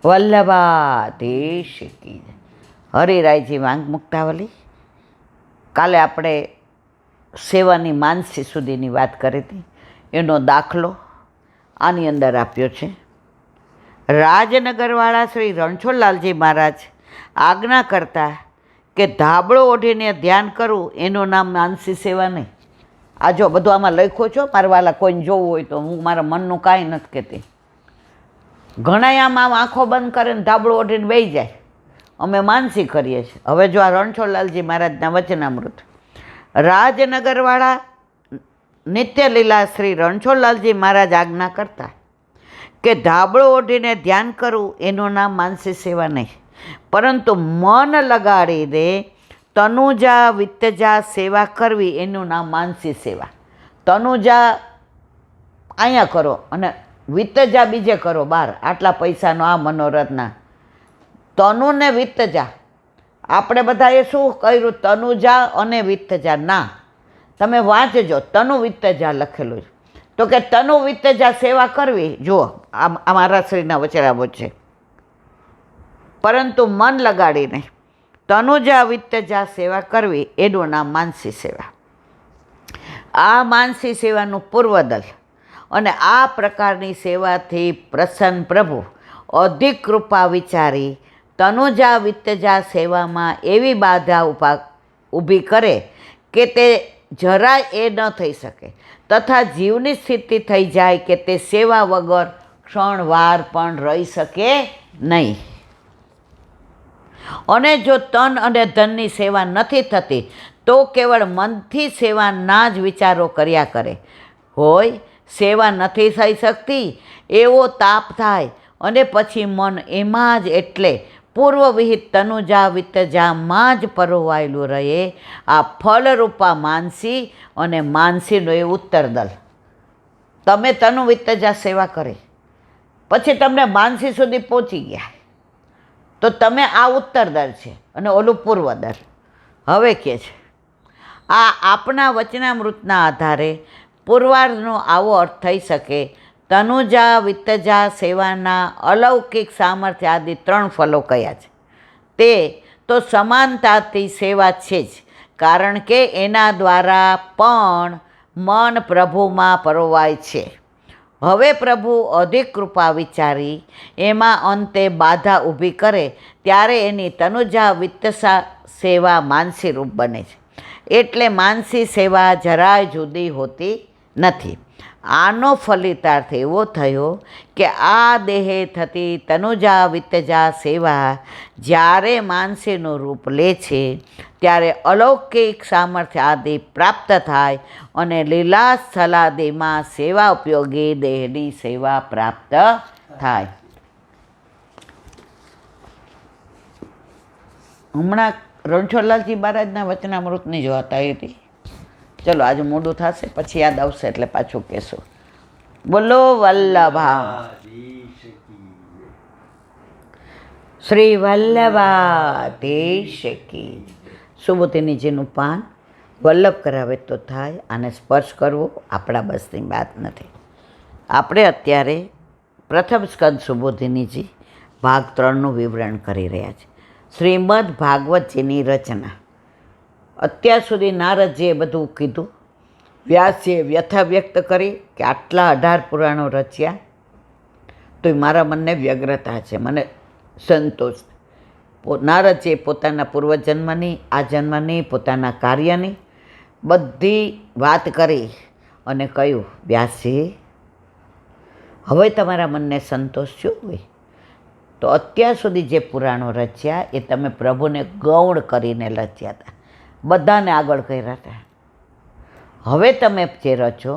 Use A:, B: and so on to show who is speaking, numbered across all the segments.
A: વલ્લભાધીશ કી જય. હરિરાયજી વાંગ મુક્તાવલી. કાલે આપણે સેવાની માનસી સુધીની વાત કરી હતી. એનો દાખલો આની અંદર આપ્યો છે. રાજનગરવાળા શ્રી રણછોડલાલજી મહારાજ આજ્ઞા કરતા કે ધાબળો ઓઢીને ધ્યાન કરવું એનું નામ માનસી સેવા નહીં. આ જો બધું આમાં લખ્યો છો, મારા વાલા કોઈને જોવું હોય તો. હું મારા મનનું કાંઈ નથી કહેતી. ઘણા આમ આંખો બંધ કરે ને ધાબળો ઓઢીને બેસી જાય. અમે માનસી કરીએ છીએ. હવે જો આ રણછોડલાલજી મહારાજના વચનામૃત. રાજનગરવાળા નિત્યલીલા શ્રી રણછોડલાલજી મહારાજ આજ્ઞા કરતા કે ધાબળો ઓઢીને ધ્યાન કરવું એનું નામ માનસી સેવા નહીં, પરંતુ મન લગાડીને તનુજા વિત્તજા સેવા કરવી એનું નામ માનસી સેવા. તનુજા અહીંયા કરો અને વિત્તજા બીજે કરો બહાર. આટલા પૈસાનો આ મનોરથના તનુ ને વિત્તજા. આપણે બધાએ શું કર્યું? તનુજા અને વિત્તજા. ના, તમે વાંચજો, તનુ વિત્તજા લખેલું છે. તો કે તનુ વિત્તજા સેવા કરવી. જુઓ, આ મારા શ્રીના વચરામો છે. પરંતુ મન લગાડીને તનુજા વિત્તજા સેવા કરવી એનું નામ માનસી સેવા. આ માનસી સેવાનું પૂર્વદલ. અને આ પ્રકારની સેવાથી પ્રસન્ન પ્રભુ અધિક કૃપા વિચારી તનુજા વિત્તજા સેવામાં એવી બાધા ઊભી કરે કે તે જરાય એ ન થઈ શકે, તથા જીવની સ્થિતિ થઈ જાય કે તે સેવા વગર ક્ષણવાર પણ રહી શકે નહીં. અને જો તન અને ધનની સેવા નથી થતી તો કેવળ મનથી સેવાના જ વિચારો કર્યા કરે હોય. સેવા નથી થઈ શકતી એવો તાપ થાય અને પછી મન એમાં જ એટલે પૂર્વવિહિત તનુજા વિત્તજામાં જ પરોવાયેલું રહે. આ ફલરૂપા માનસી અને માનસીનો એ ઉત્તરદલ. તમે તનુ વિત્તજા સેવા કરી પછી તમને માનસી સુધી પહોંચી ગયા તો તમે આ ઉત્તરદર છે અને ઓલું પૂર્વદર. હવે કે છે આ આપણા વચનામૃતના આધારે પૂર્વાર્ધનો આવો અર્થ થઈ શકે. તનુજા વિત્તજા સેવાના અલૌકિક સામર્થ્ય આદિ 3 ફલો કયા છે. તે તો સમાનતાથી સેવા છે જ, કારણ કે એના દ્વારા પણ મન પ્રભુમાં પરોવાય છે. હવે પ્રભુ અધિક કૃપા વિચારી એમાં અંતે બાધા ઊભી કરે ત્યારે એની તનુજા વિત્તસા સેવા માનસી રૂપ બને છે. એટલે માનસી સેવા જરાય જુદી હોતી નથી. આનો ફલિતાર્થ એવો થયો કે આ દેહે થતી તનુજા વિત્તજા સેવા જ્યારે માનસીનું રૂપ લે છે ત્યારે અલૌકિક સામર્થ્ય આદિ પ્રાપ્ત થાય અને લીલા સ્થલાદિમાં સેવા ઉપયોગી દેહની સેવા પ્રાપ્ત થાય. હમણાં રણછોડલાલજી મહારાજના વચનામૃતની જો હતા હતી. ચલો આજે મોડું થશે, પછી યાદ આવશે એટલે પાછું કહેશું. બોલો વલ્લભા શ્રી વલ્લભાધીશ કી. સુબોધિનીજીનું પાન વલ્લભ કરાવે તો થાય. આને સ્પર્શ કરવો આપણા બસની વાત નથી. આપણે અત્યારે પ્રથમ સ્કંદ સુબોધિનીજી ભાગ 3નું વિવરણ કરી રહ્યા છે. શ્રીમદ ભાગવતજીની રચના. અત્યાર સુધી નારદજીએ બધું કીધું. વ્યાસજીએ વ્યથા વ્યક્ત કરી કે આટલા 18 પુરાણો રચ્યા તો મારા મનને વ્યગ્રતા છે, મને સંતોષ. નારદજીએ પોતાના પૂર્વજન્મની, આ જન્મની, પોતાના કાર્યની બધી વાત કરી અને કહ્યું, વ્યાસજી હવે તમારા મનને સંતોષ શું હોય તો અત્યાર સુધી જે પુરાણો રચ્યા એ તમે પ્રભુને ગૌણ કરીને રચ્યા હતા, બધાને આગળ કર્યા હતા. હવે તમે જે રચો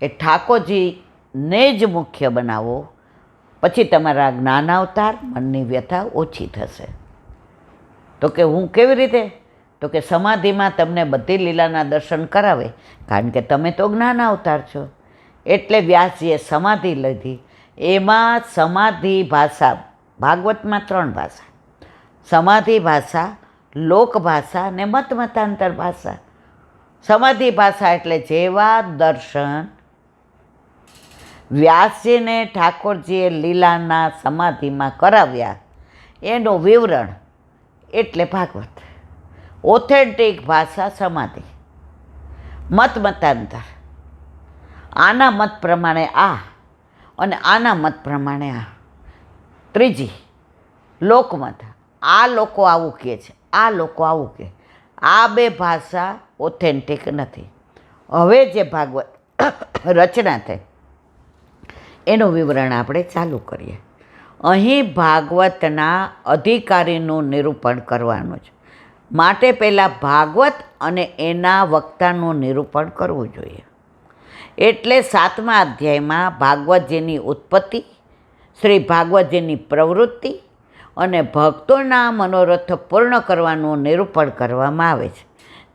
A: એ ઠાકોરજીને જ મુખ્ય બનાવો, પછી તમારા જ્ઞાનાવતાર મનની વ્યથા ઓછી થશે. તો કે હું કેવી રીતે? તો કે સમાધિમાં તમને બધી લીલાના દર્શન કરાવે, કારણ કે તમે તો જ્ઞાનાવતાર છો. એટલે વ્યાસજીએ સમાધિ લીધી. એમાં સમાધિ ભાષા, ભાગવતમાં 3 ભાષા: સમાધિ ભાષા, લોક ભાષા ને મતાંતર ભાષા. સમાધિ ભાષા એટલે જેવા દર્શન વ્યાસજીને ઠાકોરજીએ લીલાના સમાધિમાં કરાવ્યા એનું વિવરણ એટલે ભાગવત. ઓથેન્ટિક ભાષા સમાધિ. મતાંતર. આના મત પ્રમાણે આ અને આના મત પ્રમાણે આ. ત્રીજી લોકમત. આ લોકો આવું કહે છે, આ લોકો આવું કહે. આ બે ભાષા ઓથેન્ટિક નથી. હવે જે ભાગવત રચના થઈ એનું વિવરણ આપણે ચાલુ કરીએ. અહીં ભાગવતના અધિકારીનું નિરૂપણ કરવાનું છે. માટે પહેલાં ભાગવત અને એના વક્તાનું નિરૂપણ કરવું જોઈએ. એટલે 7મા અધ્યાયમાં ભાગવતજીની ઉત્પત્તિ, શ્રી ભાગવતજીની પ્રવૃત્તિ અને ભક્તોના મનોરથ પૂર્ણ કરવાનું નિરૂપણ કરવામાં આવે છે.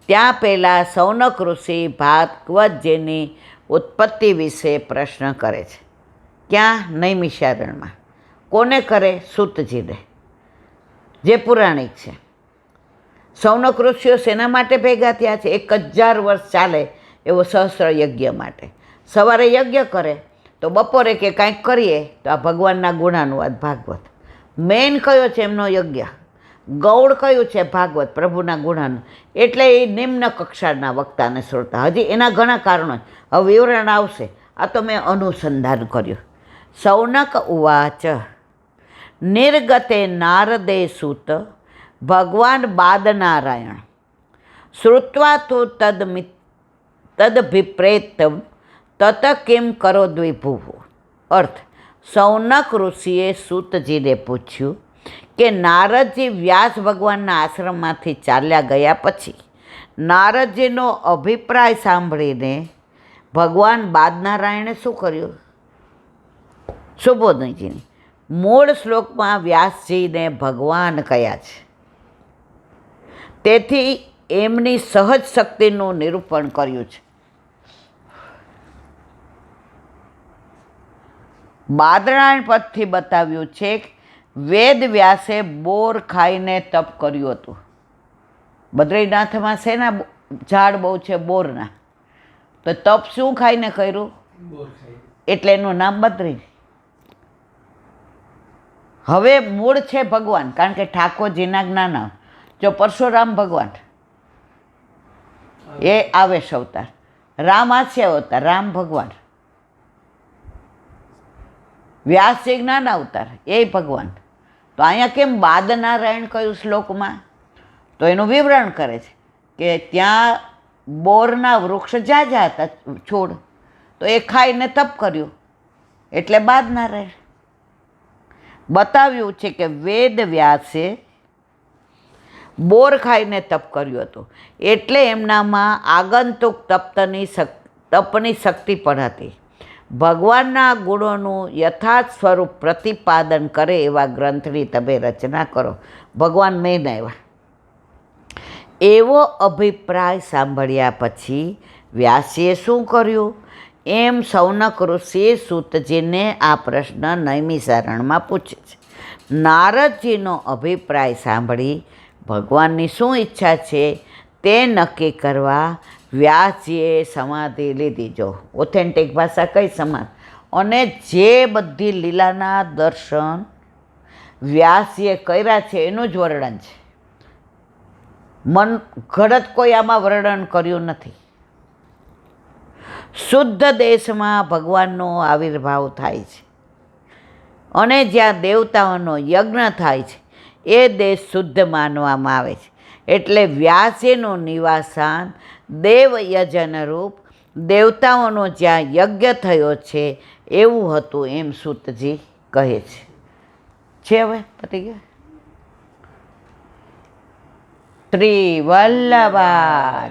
A: ત્યાં પહેલાં સૌનક ઋષિ ભાગવતજીની ઉત્પત્તિ વિશે પ્રશ્ન કરે છે. ક્યાં? નૈમિષારણ્યમાં. કોને કરે? સૂતજીને, જે પુરાણિક છે. સૌનક ઋષિઓ શેના માટે ભેગા થયા છે? 1000 વર્ષ ચાલે એવો સહસ્ર યજ્ઞ માટે. સવારે યજ્ઞ કરે તો બપોરે કે કાંઈક કરીએ તો આ ભગવાનના ગુણાનુવાદ ભાગવત. મેન કયો છે એમનો યજ્ઞ? ગૌડ કયું છે? ભાગવત, પ્રભુના ગુણાનું. એટલે એ નિમ્ન કક્ષાના વક્તાને શ્રોતા. હજી એના ઘણા કારણો. હવે વિવરણ આવશે. આ તો મેં અનુસંધાન કર્યું. સૌનક ઉવાચ નિર્ગતે નારદે સૂત ભગવાન બાદનારાયણ શ્રુત્વા તો તદભિપ્રેતમ તત કિમ કરો દ્વિભુવ. અર્થ: સૌનક ઋષિએ સૂતજીને પૂછ્યું કે નારદજી વ્યાસ ભગવાનના આશ્રમમાંથી ચાલ્યા ગયા પછી નારદજીનો અભિપ્રાય સાંભળીને ભગવાન બાદનારાયણે શું કર્યું? સુબોધજીની મૂળ શ્લોકમાં વ્યાસજીને ભગવાન કયા છે, તેથી એમની સહજ શક્તિનું નિરૂપણ કર્યું છે. બાદરાયણ પદથી બતાવ્યું છે કે વેદ વ્યાસે બોર ખાઈને તપ કર્યું હતું. બદ્રીનાથમાં શેના ઝાડ બહુ છે? બોરના. તો તપ શું ખાઈને કર્યું? એટલે એનું નામ બદ્રી. હવે મૂળ છે ભગવાન, કારણ કે ઠાકોરજીના જ્ઞાન. જો પરશુરામ ભગવાન એ આવેશ અવતાર, રામ હાસ્ય અવતાર, રામ ભગવાન. વ્યાસજી જ્ઞાન અવતાર, એ ભગવાન. તો અહીંયા કેમ બાદનારાયણ કયું શ્લોકમાં? તો એનું વિવરણ કરે છે કે ત્યાં બોરના વૃક્ષ ઝાઝા હતા, છોડ. તો એ ખાઈને તપ કર્યું એટલે બાદનારાયણ. બતાવ્યું છે કે વેદ વ્યાસે બોર ખાઈને તપ કર્યું હતું એટલે એમનામાં આગંતુક તપની શક્તિ પણ હતી. ભગવાનના ગુણોનું યથાર્થ સ્વરૂપ પ્રતિપાદન કરે એવા ગ્રંથની તમે રચના કરો. ભગવાન મેન આવ્યા. એવો અભિપ્રાય સાંભળ્યા પછી વ્યાસીએ શું કર્યું? એમ સૌનક ઋષિએ સૂતજીને આ પ્રશ્ન નૈમિષારણ્યમાં પૂછે છે. નારદજીનો અભિપ્રાય સાંભળી ભગવાનની શું ઈચ્છા છે તે નક્કી કરવા વ્યાસજીએ સમાધિ લીધી. જો ઓથેન્ટિક ભાષા કઈ સમાધિ. અને જે બધી લીલાના દર્શન વ્યાસજીએ કર્યા છે એનું જ વર્ણન છે. મન ઘડત કોઈ આમાં વર્ણન કર્યું નથી. શુદ્ધ દેશમાં ભગવાનનો આવિર્ભાવ થાય છે અને જ્યાં દેવતાઓનો યજ્ઞ થાય છે એ દેશ શુદ્ધ માનવામાં આવે છે. એટલે વ્યાસજીનું નિવાસાન દેવયજન રૂપ દેવતાઓનો જ્યાં યજ્ઞ થયો છે એવું હતું એમ સૂતજી કહે છે. હવે પતી ગયા. શ્રી વલ્લભાધીશ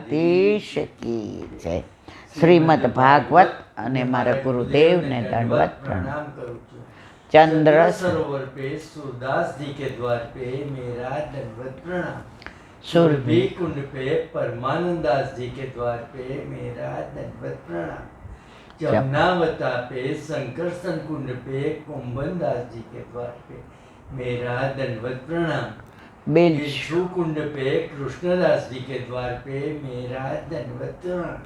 A: કી જય. શ્રીમદ ભાગવત અને મારા ગુરુદેવને દંડવત પ્રણામ કરું છું. चंद्र
B: सरोवर पे सूरदास जी के द्वार पे मेरा दंडवत प्रणाम.
A: सुरभि
B: कुंड पे परमानंदास जी के द्वार पे मेरा दंडवत प्रणाम. जमुनावता पे संकर्षण कुंड पे कुंभनदास जी के द्वार पे मेरा दंडवत प्रणाम. बिच्छू कुंड पे कृष्णदास जी के द्वार पे मेरा दंडवत प्रणाम.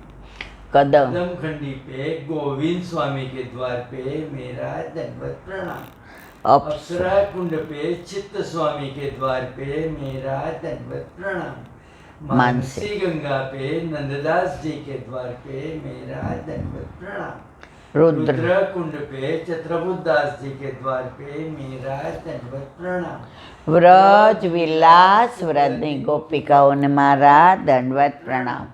A: कदम
B: कदमखंडी पे गोविंद स्वामी के द्वार पे मेरा दंडवत प्रणाम।
A: अप्सरा
B: अप्सरा कुंड पे चित्त स्वामी के द्वार पे मेरा दंडवत प्रणाम।
A: मानसी
B: मानसी गंगा पे नंददास जी के द्वार पे मेरा दंडवत प्रणाम।
A: रुद्र
B: रुद्र कुंड पे चित्रबुद्धास जी के द्वार पे मेरा दंडवत प्रणाम।
A: વ્રજ વિલાસ વ્રજની ગોપિકાઓને મારા દંડવત પ્રણામ.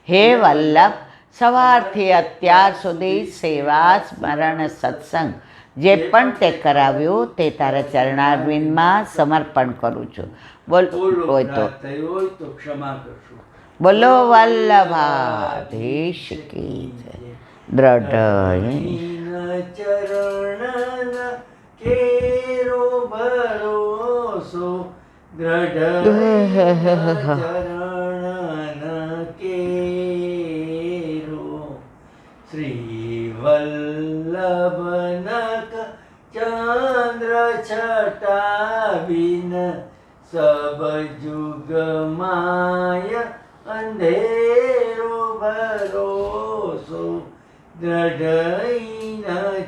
A: હે વલ્લભ, સવારથી અત્યાર સુધી સેવા સ્મરણ સત્સંગ જે પણ તે કરાવ્યું તે તારા ચરણારવિંદમાં સમર્પણ કરું છું. બોલ હોય તો
B: ક્ષમા કરશો.
A: બોલો વલ્લભાધીશ કી જય. દ્રઢ
B: ચરણ કેરો ભરોસો દ્રઢ ચરણ કેરો શ્રી વલ્લભનક ચંદ્ર છટા બિન સબ જુગ માય અંધેરો ભરોસો દ્રઢ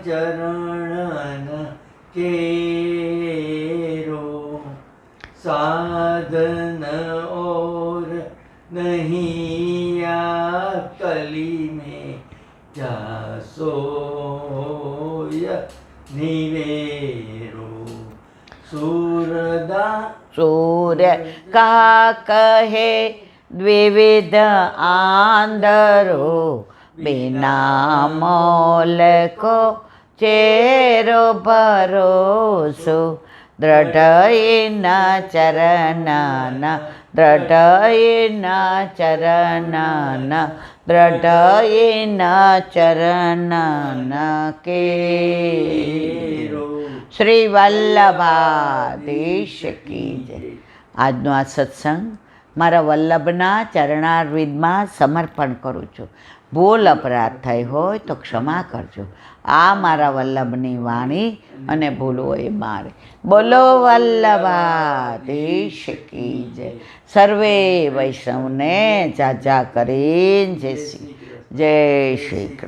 B: ચરણ केरो साधन और नहीं आ कली में जासोय निवेरो सूरदा
A: सूर्य का कहे द्विविध आंधरो बिना मोल को चेरो भरोसो દ્રઢ ચરણના દ્રઢ ચરણના દ્રઢ ચરણના કેરો શ્રી વલ્લભાધીશ કી જય. આજનો આ સત્સંગ મારા વલ્લભના ચરણારવિંદમાં સમર્પણ કરું છું. ભૂલ અપરાધ થઈ હોય તો ક્ષમા કરજો. આ મારા વલ્લભની વાણી અને ભૂલ હોય મારે. બોલો વલ્લભાધીશ કી જય. સર્વે વૈષ્ણવને જાજા કરીને જય શ્રી કૃષ્ણ.